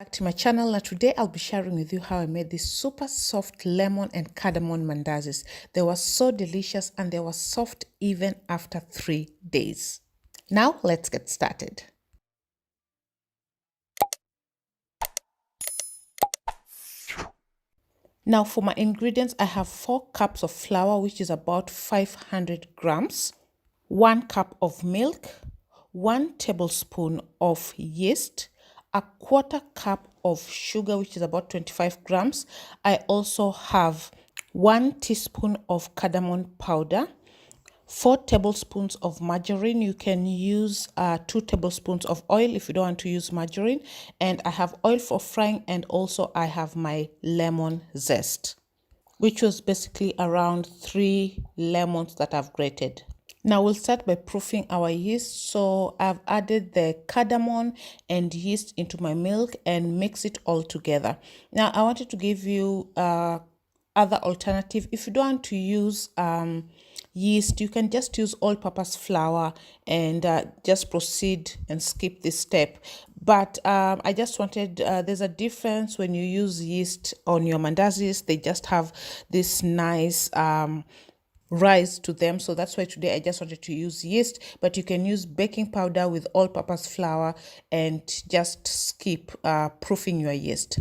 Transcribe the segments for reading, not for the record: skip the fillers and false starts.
Back to my channel. Now today I'll be sharing with you how I made this super soft lemon and cardamom mandazis. They were so delicious and they were soft even after 3 days. Now let's get started. Now for my ingredients, I have 4 cups of flour, which is about 500 grams, 1 cup of milk, 1 tablespoon of yeast, a 1/4 cup of sugar, which is about 25 grams. I also have 1 teaspoon of cardamom powder, 4 tablespoons of margarine. You can use 2 tablespoons of oil if you don't want to use margarine. And I have oil for frying, and also I have my lemon zest, which was basically around 3 lemons that I've grated. Now we'll start by proofing our yeast. So I've added the cardamom and yeast into my milk and mix it all together. Now I wanted to give you other alternative. If you don't want to use yeast, you can just use all-purpose flour and just proceed and skip this step. But I just wanted, there's a difference when you use yeast on your mandazis. They just have this nice rise to them, so that's why today I just wanted to use yeast, but you can use baking powder with all-purpose flour and just skip proofing your yeast.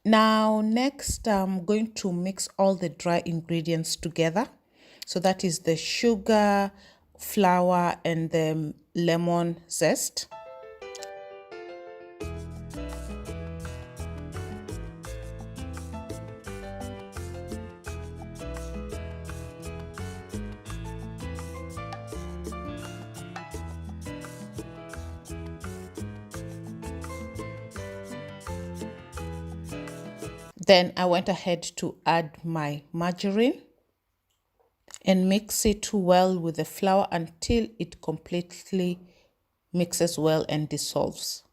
Now next I'm going to mix all the dry ingredients together. So that is the sugar, flour, and the lemon zest. Then I went ahead to add my margarine and mix it well with the flour until it completely mixes well and dissolves.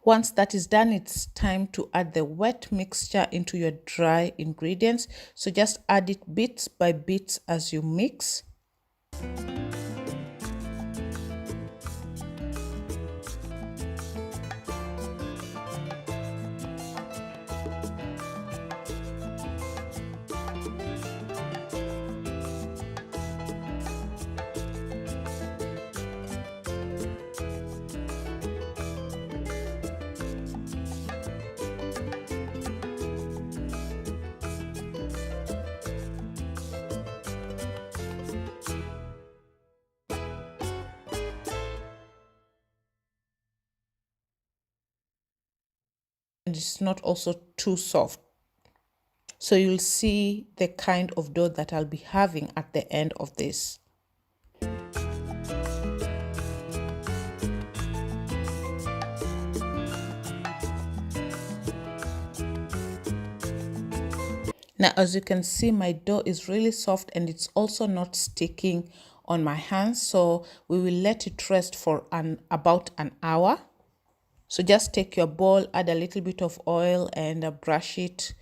Once that is done, it's time to add the wet mixture into your dry ingredients. So just add it bits by bits as you mix. And it's not also too soft. So you'll see the kind of dough that I'll be having at the end of this. Now, as you can see, my dough is really soft and it's also not sticking on my hands. So we will let it rest for about an hour. So just take your bowl, add a little bit of oil and brush it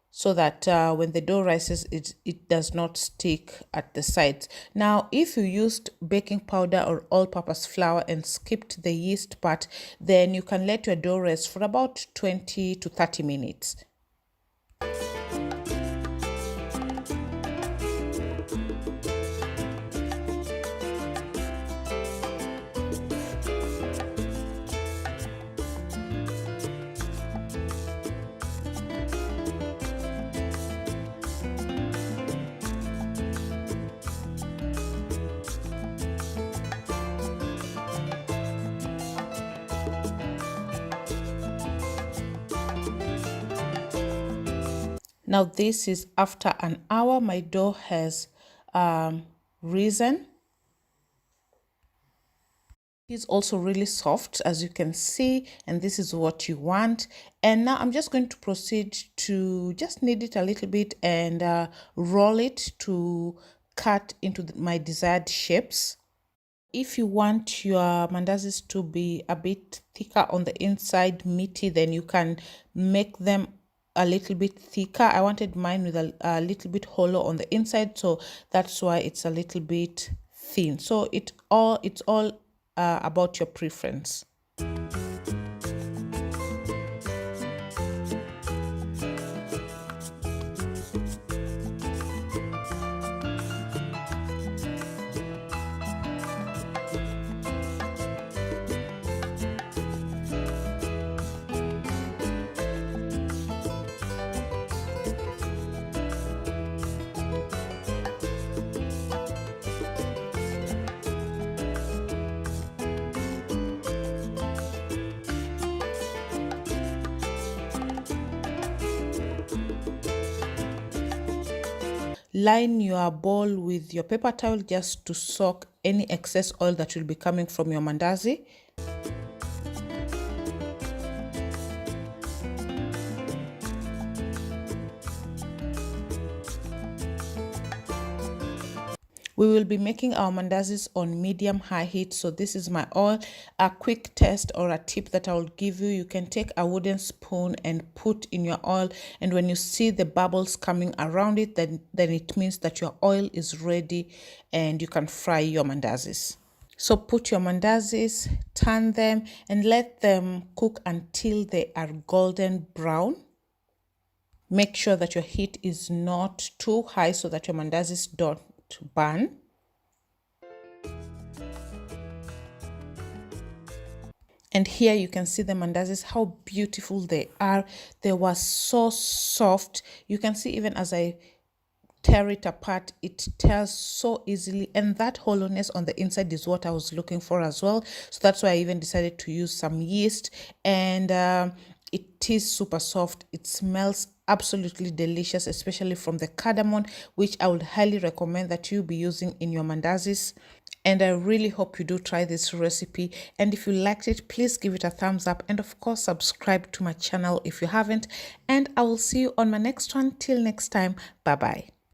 so that when the dough rises, it does not stick at the sides. Now, if you used baking powder or all-purpose flour and skipped the yeast part, then you can let your dough rest for about 20 to 30 minutes. Now this is after an hour. My dough has risen. It's also really soft, as you can see, and this is what you want. And now I'm just going to proceed to just knead it a little bit and roll it to cut into my desired shapes. If you want your mandazis to be a bit thicker on the inside, meaty, then you can make them a little bit thicker. I wanted mine with a little bit hollow on the inside, so that's why it's a little bit thin. So it's all about your preference. Line your bowl with your paper towel just to soak any excess oil that will be coming from your mandazi. We will be making our mandazis on medium-high heat. So this is my oil. A quick test or a tip that I will give you. You can take a wooden spoon and put in your oil. And when you see the bubbles coming around it, then it means that your oil is ready and you can fry your mandazis. So put your mandazis, turn them, and let them cook until they are golden brown. Make sure that your heat is not too high so that your mandazis don't burn. And here you can see the mandazis, how beautiful they are. They were so soft. You can see even as I tear it apart, it tears so easily, and that hollowness on the inside is what I was looking for as well. So that's why I even decided to use some yeast, and it is super soft. It smells absolutely delicious, especially from the cardamom, which I would highly recommend that you be using in your mandazis. And I really hope you do try this recipe, and if you liked it, please give it a thumbs up, and of course subscribe to my channel if you haven't, and I will see you on my next one. Till next time, bye bye.